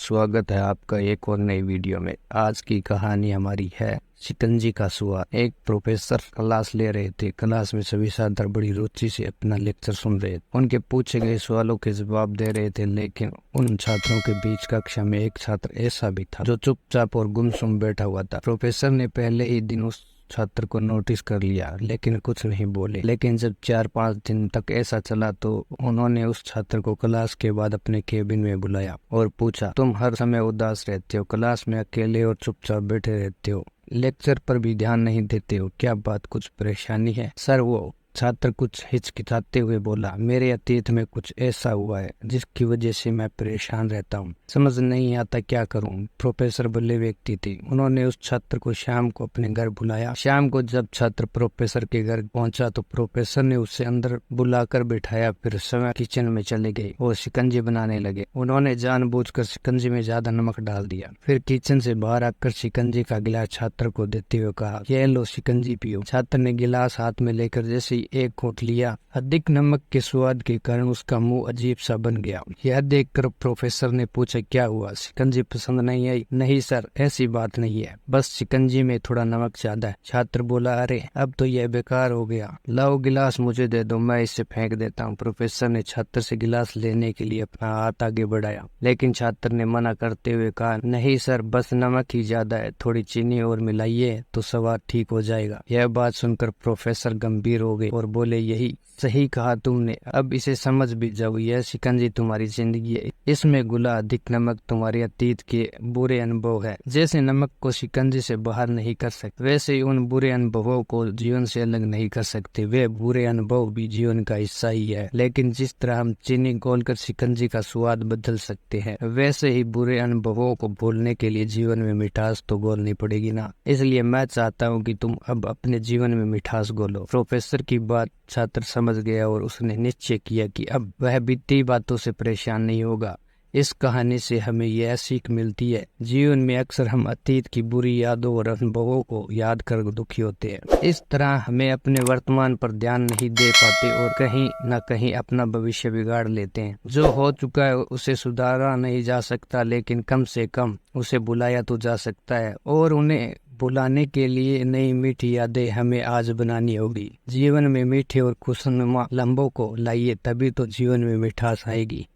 स्वागत है आपका एक और नई वीडियो में। आज की कहानी हमारी है शिकंजी का स्वाद। एक प्रोफेसर क्लास ले रहे थे। क्लास में सभी छात्र बड़ी रुचि से अपना लेक्चर सुन रहे थे। उनके पूछे गए सवालों के जवाब दे रहे थे, लेकिन उन छात्रों के बीच कक्षा में एक छात्र ऐसा भी था जो चुपचाप और गुमसुम बैठा हुआ था। प्रोफेसर ने पहले ही दिन उस छात्र को नोटिस कर लिया, लेकिन कुछ नहीं बोले। लेकिन जब 4-5 दिन तक ऐसा चला तो उन्होंने उस छात्र को क्लास के बाद अपने केबिन में बुलाया और पूछा, तुम हर समय उदास रहते हो, क्लास में अकेले और चुपचाप बैठे रहते हो, लेक्चर पर भी ध्यान नहीं देते हो, क्या बात, कुछ परेशानी है? सर, वो छात्र कुछ हिचकिचाते हुए बोला, मेरे अतीत में कुछ ऐसा हुआ है जिसकी वजह से मैं परेशान रहता हूँ, समझ नहीं आता क्या करूँ। प्रोफेसर भले व्यक्ति थे। उन्होंने उस छात्र को शाम को अपने घर बुलाया। शाम को जब छात्र प्रोफेसर के घर पहुंचा तो प्रोफेसर ने उसे अंदर बुलाकर बिठाया। फिर समय किचन में चले गए और शिकंजी बनाने लगे। उन्होंने जानबूझकर शिकंजी में ज्यादा नमक डाल दिया। फिर किचन से बाहर आकर शिकंजी का गिलास छात्र को देते हुए कहा, यह लो शिकंजी पियो। छात्र ने गिलास हाथ में लेकर जैसे एक घूंट लिया, अधिक नमक के स्वाद के कारण उसका मुंह अजीब सा बन गया। यह देखकर प्रोफेसर ने पूछा, क्या हुआ, शिकंजी पसंद नहीं आई? नहीं सर, ऐसी बात नहीं है, बस शिकंजी में थोड़ा नमक ज्यादा है। छात्र बोला, अरे अब तो यह बेकार हो गया, लाओ गिलास मुझे दे दो, मैं इसे फेंक देता हूँ। प्रोफेसर ने छात्र से गिलास लेने के लिए अपना हाथ आगे बढ़ाया, लेकिन छात्र ने मना करते हुए कहा, नहीं सर, बस नमक ही ज्यादा है, थोड़ी चीनी और मिलाइए तो स्वाद ठीक हो जाएगा। यह बात सुनकर प्रोफेसर गंभीर हो गए और बोले, यही सही कहा तुमने, अब इसे समझ भी जाओ, यह शिकंजी तुम्हारी जिंदगी है, इसमें घुला अधिक नमक तुम्हारे अतीत के बुरे अनुभव है। जैसे नमक को शिकंजी से बाहर नहीं कर सकते, वैसे ही उन बुरे अनुभवों को जीवन से अलग नहीं कर सकते। वे बुरे अनुभव भी जीवन का हिस्सा ही है, लेकिन जिस तरह हम चीनी घोलकर शिकंजी का स्वाद बदल सकते हैं, वैसे ही बुरे अनुभवों को भूलने के लिए जीवन में मिठास तो घोलनी पड़ेगी ना। इसलिए मैं चाहता हूँ कि तुम अब अपने जीवन में मिठास घोलो। प्रोफेसर की बात छात्र समझ गया और उसने निश्चय किया कि अब वह बीती बातों से परेशान नहीं होगा। इस कहानी से हमें यह सीख मिलती है, जीवन में अक्सर हम अतीत की बुरी यादों और अनुभवों को याद कर दुखी होते हैं। इस तरह हमें अपने वर्तमान पर ध्यान नहीं दे पाते और कहीं न कहीं अपना भविष्य बिगाड़ लेते हैं। जो हो चुका है उसे सुधारा नहीं जा सकता, लेकिन कम से कम उसे बुलाया तो जा सकता है, और उन्हें बुलाने के लिए नई मीठी यादें हमें आज बनानी होगी। जीवन में मीठे और खुशनुमा लम्हों को लाइए, तभी तो जीवन में मिठास आएगी।